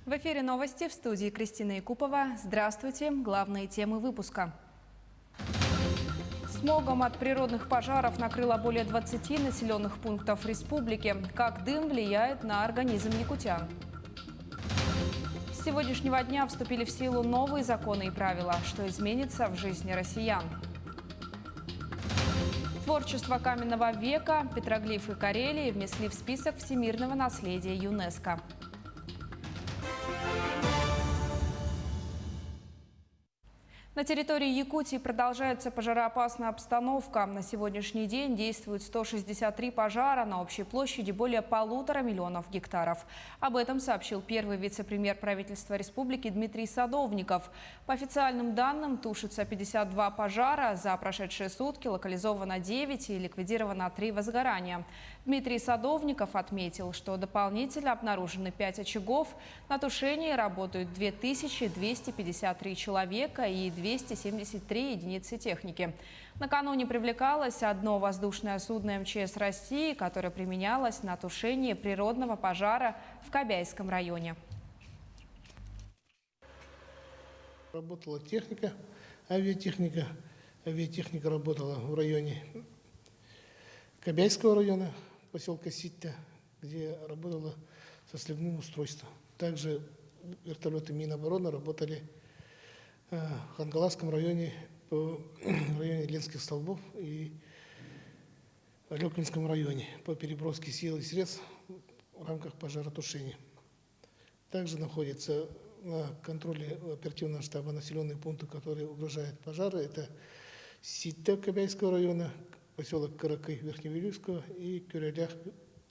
В эфире новости, в студии Кристина Якупова. Здравствуйте. Главные темы выпуска. Смогом от природных пожаров накрыло более 20 населенных пунктов республики. Как дым влияет на организм якутян? С сегодняшнего дня вступили в силу новые законы и правила, что изменится в жизни россиян. Творчество каменного века, петроглифы Карелии внесли в список всемирного наследия ЮНЕСКО. На территории Якутии продолжается пожароопасная обстановка. На сегодняшний день действуют 163 пожара на общей площади более 1,5 миллиона гектаров. Об этом сообщил первый вице-премьер правительства республики Дмитрий Садовников. По официальным данным, тушится 52 пожара. За прошедшие сутки локализовано 9 и ликвидировано 3 возгорания. Дмитрий Садовников отметил, что дополнительно обнаружены 5 очагов. На тушении работают 2253 человека и 273 единицы техники. Накануне привлекалось одно воздушное судно МЧС России, которое применялось на тушение природного пожара в Кобяйском районе. Работала техника, авиатехника. Авиатехника работала в районе Кобяйского района, поселка Ситта, где работала со сливным устройством. Также вертолеты Минобороны работали в Хангаласском районе, в районе Ленских столбов и в Алекинском районе по переброске сил и средств в рамках пожаротушения. Также находится на контроле оперативного штаба населенные пункты, которые угрожают пожары. Это Ситта Кобяйского района, поселок Каракы Верхневилюйского и Кюрелях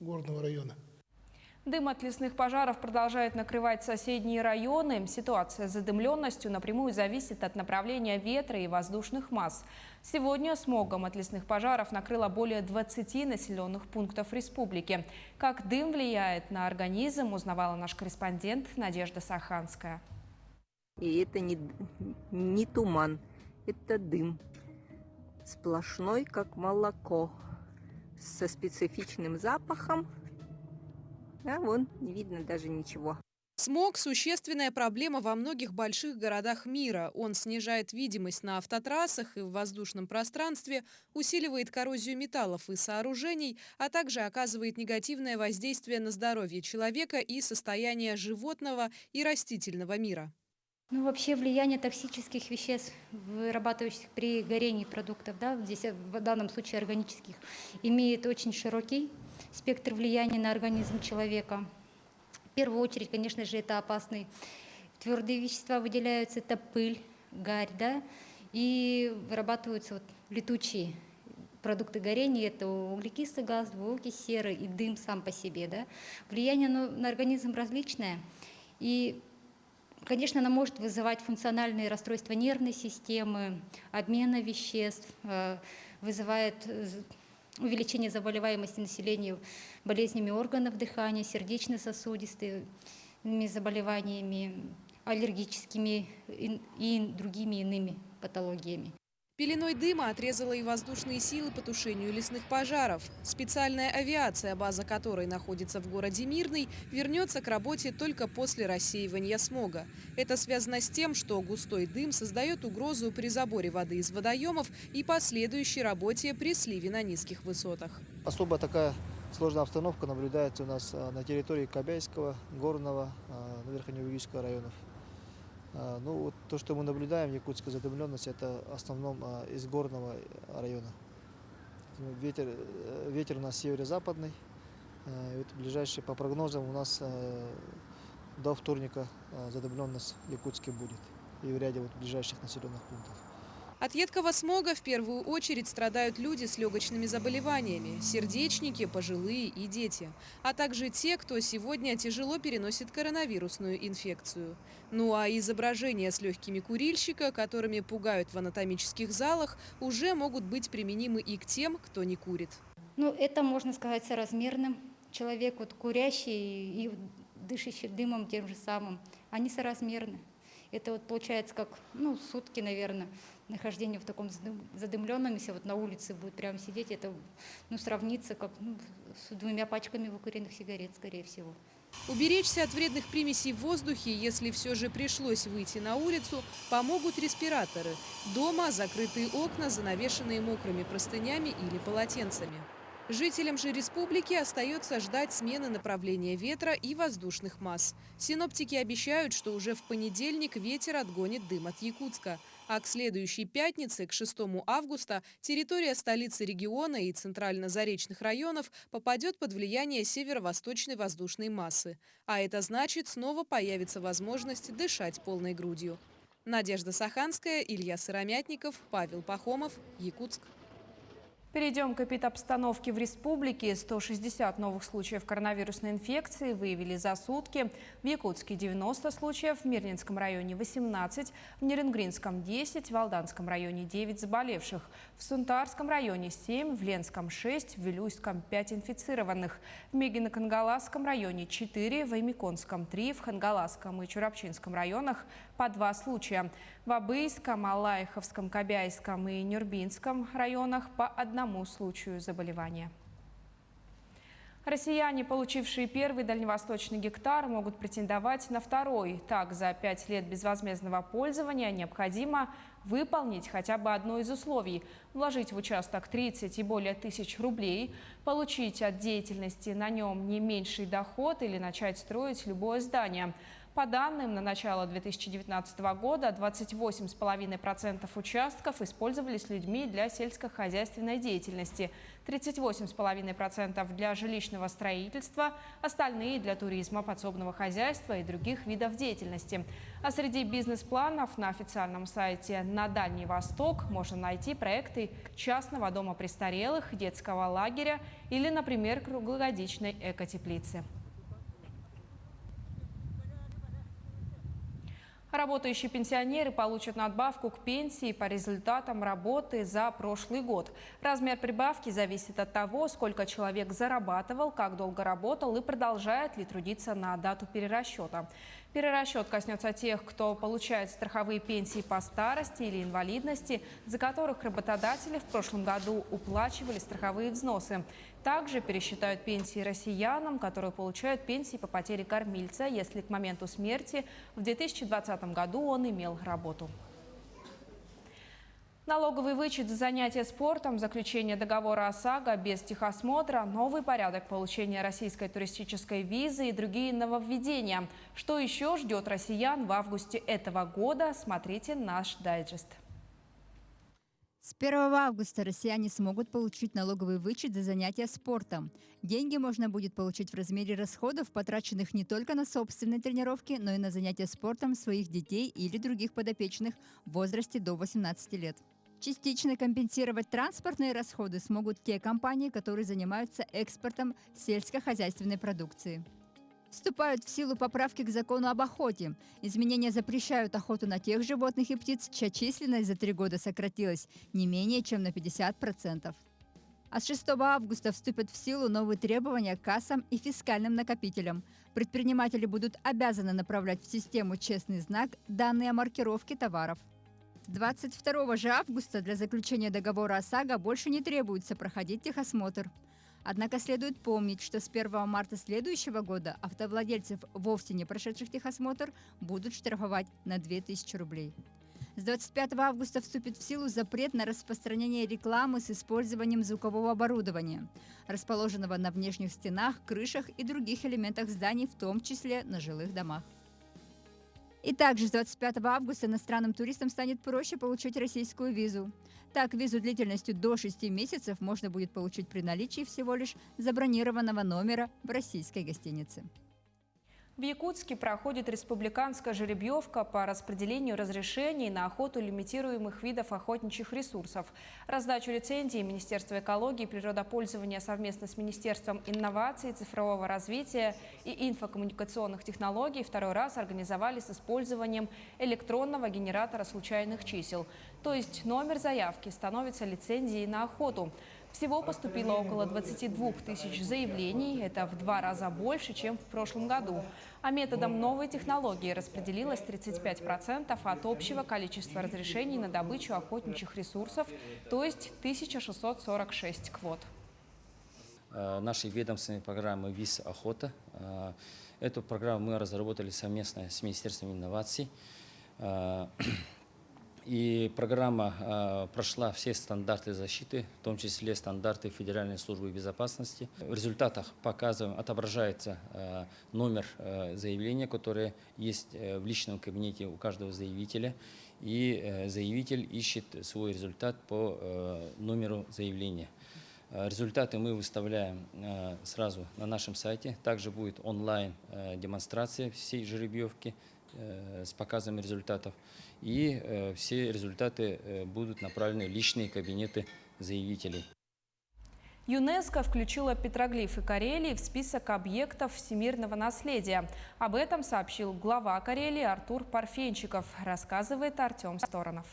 Горного района. Дым от лесных пожаров продолжает накрывать соседние районы. Ситуация с задымленностью напрямую зависит от направления ветра и воздушных масс. Сегодня смогом от лесных пожаров накрыло более 20 населенных пунктов республики. Как дым влияет на организм, узнавала наш корреспондент Надежда Саханская. И это не туман, это дым. Сплошной, как молоко, со специфичным запахом. А вон, не видно даже ничего. Смог – существенная проблема во многих больших городах мира. Он снижает видимость на автотрассах и в воздушном пространстве, усиливает коррозию металлов и сооружений, а также оказывает негативное воздействие на здоровье человека и состояние животного и растительного мира. Вообще влияние токсических веществ, вырабатывающихся при горении продуктов, здесь в данном случае органических, имеет очень широкий спектр влияния на организм человека. В первую очередь, конечно же, это опасные твердые вещества выделяются, это пыль, гарь, и вырабатываются летучие продукты горения, это углекислый газ, двуокись серы и дым сам по себе. Влияние на организм различное, и конечно, она может вызывать функциональные расстройства нервной системы, обмена веществ, вызывает увеличение заболеваемости населения болезнями органов дыхания, сердечно-сосудистыми заболеваниями, аллергическими и другими иными патологиями. Пеленой дыма отрезала и воздушные силы по тушению лесных пожаров. Специальная авиация, база которой находится в городе Мирный, вернется к работе только после рассеивания смога. Это связано с тем, что густой дым создает угрозу при заборе воды из водоемов и последующей работе при сливе на низких высотах. Особо такая сложная обстановка наблюдается у нас на территории Кобяйского, Горного, Верхневилюйского районов. То, что мы наблюдаем, якутская задымленность, это в основном из Горного района. Ветер у нас северо-западный. Ближайший, по прогнозам, у нас до вторника задымленность в Якутске будет и в ряде ближайших населенных пунктов. От едкого смога в первую очередь страдают люди с легочными заболеваниями, сердечники, пожилые и дети, а также те, кто сегодня тяжело переносит коронавирусную инфекцию. А изображения с легкими курильщика, которыми пугают в анатомических залах, уже могут быть применимы и к тем, кто не курит. Это, можно сказать, соразмерным. Человек курящий и дышащий дымом тем же самым, они соразмерны. Это получается как сутки, наверное, нахождения в таком задымленном, если на улице будет прямо сидеть, это сравнится как с 2 пачками выкуренных сигарет, скорее всего. Уберечься от вредных примесей в воздухе, если все же пришлось выйти на улицу, помогут респираторы. Дома закрытые окна, занавешенные мокрыми простынями или полотенцами. Жителям же республики остается ждать смены направления ветра и воздушных масс. Синоптики обещают, что уже в понедельник ветер отгонит дым от Якутска. А к следующей пятнице, к 6 августа, территория столицы региона и центрально-заречных районов попадет под влияние северо-восточной воздушной массы. А это значит, снова появится возможность дышать полной грудью. Надежда Саханская, Илья Сыромятников, Павел Пахомов, Якутск. Перейдем к эпидобстановке в республике. 160 новых случаев коронавирусной инфекции выявили за сутки. В Якутске 90 случаев, в Мирнинском районе 18, в Неренгринском 10, в Алданском районе 9 заболевших, в Сунтарском районе 7, в Ленском 6, в Вилюйском 5 инфицированных, в Мегино-Кангаласском районе 4, в Аймиконском 3, в Хангаласском и Чурапчинском районах по 2 случая. В Абыйском, Алаиховском, Кобяйском и Нюрбинском районах по 1 случаю заболевания. Россияне, получившие первый дальневосточный гектар, могут претендовать на второй. Так, за 5 лет безвозмездного пользования необходимо выполнить хотя бы одно из условий – вложить в участок 30 и более тысяч рублей, получить от деятельности на нем не меньший доход или начать строить любое здание. По данным, на начало 2019 года 28,5% участков использовались людьми для сельскохозяйственной деятельности, 38,5% для жилищного строительства, остальные для туризма, подсобного хозяйства и других видов деятельности. А среди бизнес-планов на официальном сайте «На Дальний Восток» можно найти проекты частного дома престарелых, детского лагеря или, например, круглогодичной экотеплицы. Работающие пенсионеры получат надбавку к пенсии по результатам работы за прошлый год. Размер прибавки зависит от того, сколько человек зарабатывал, как долго работал и продолжает ли трудиться на дату перерасчета. Перерасчет коснется тех, кто получает страховые пенсии по старости или инвалидности, за которых работодатели в прошлом году уплачивали страховые взносы. Также пересчитают пенсии россиянам, которые получают пенсии по потере кормильца, если к моменту смерти в 2020 году он имел работу. Налоговый вычет за занятия спортом, заключение договора ОСАГО без техосмотра, новый порядок получения российской туристической визы и другие нововведения. Что еще ждет россиян в августе этого года? Смотрите наш дайджест. С 1 августа россияне смогут получить налоговый вычет за занятия спортом. Деньги можно будет получить в размере расходов, потраченных не только на собственные тренировки, но и на занятия спортом своих детей или других подопечных в возрасте до 18 лет. Частично компенсировать транспортные расходы смогут те компании, которые занимаются экспортом сельскохозяйственной продукции. Вступают в силу поправки к закону об охоте. Изменения запрещают охоту на тех животных и птиц, чья численность за 3 года сократилась не менее чем на 50%. А с 6 августа вступят в силу новые требования к кассам и фискальным накопителям. Предприниматели будут обязаны направлять в систему «Честный знак» данные о маркировке товаров. С 22 же августа для заключения договора ОСАГО больше не требуется проходить техосмотр. Однако следует помнить, что с 1 марта следующего года автовладельцев, вовсе не прошедших техосмотр, будут штрафовать на 2000 рублей. С 25 августа вступит в силу запрет на распространение рекламы с использованием звукового оборудования, расположенного на внешних стенах, крышах и других элементах зданий, в том числе на жилых домах. И также с 25 августа иностранным туристам станет проще получить российскую визу. Так, визу длительностью до 6 месяцев можно будет получить при наличии всего лишь забронированного номера в российской гостинице. В Якутске проходит республиканская жеребьевка по распределению разрешений на охоту лимитируемых видов охотничьих ресурсов. Раздачу лицензий Министерство экологии и природопользования совместно с Министерством инноваций, цифрового развития и инфокоммуникационных технологий второй раз организовали с использованием электронного генератора случайных чисел. То есть номер заявки становится лицензией на охоту. Всего поступило около 22 тысяч заявлений. Это в 2 раза больше, чем в прошлом году. А методом новой технологии распределилось 35% от общего количества разрешений на добычу охотничьих ресурсов, то есть 1646 квот. нашей ведомственной программы «ВИС Охота». Эту программу мы разработали совместно с Министерством инноваций. И программа прошла все стандарты защиты, в том числе стандарты Федеральной службы безопасности. В результатах отображается номер заявления, которое есть в личном кабинете у каждого заявителя. И заявитель ищет свой результат по номеру заявления. Результаты мы выставляем сразу на нашем сайте. Также будет онлайн-демонстрация всей жеребьевки с показом результатов. И все результаты будут направлены в личные кабинеты заявителей. ЮНЕСКО включила петроглифы Карелии в список объектов всемирного наследия. Об этом сообщил глава Карелии Артур Парфенчиков, рассказывает Артем Сторонов.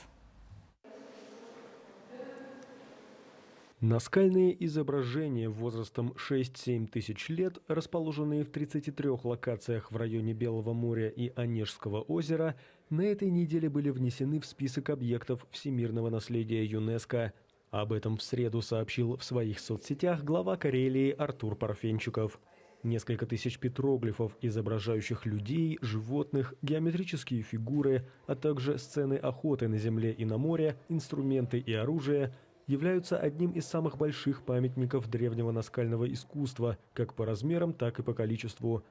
Наскальные изображения возрастом 6-7 тысяч лет, расположенные в 33 локациях в районе Белого моря и Онежского озера, на этой неделе были внесены в список объектов всемирного наследия ЮНЕСКО. Об этом в среду сообщил в своих соцсетях глава Карелии Артур Парфенчиков. Несколько тысяч петроглифов, изображающих людей, животных, геометрические фигуры, а также сцены охоты на земле и на море, инструменты и оружие – являются одним из самых больших памятников древнего наскального искусства, как по размерам, так и по количеству.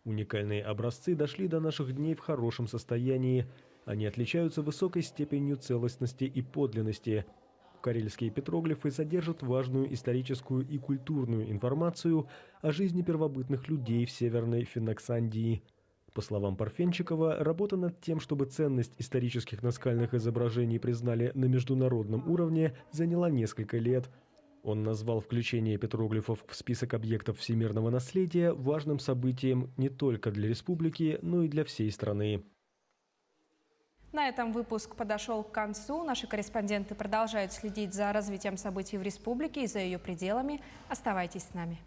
Уникальные образцы дошли до наших дней в хорошем состоянии. Они отличаются высокой степенью целостности и подлинности. Карельские петроглифы содержат важную историческую и культурную информацию о жизни первобытных людей в Северной Финляндии. По словам Парфенчикова, работа над тем, чтобы ценность исторических наскальных изображений признали на международном уровне, заняла несколько лет. Он назвал включение петроглифов в список объектов всемирного наследия важным событием не только для республики, но и для всей страны. На этом выпуск подошел к концу. Наши корреспонденты продолжают следить за развитием событий в республике и за ее пределами. Оставайтесь с нами.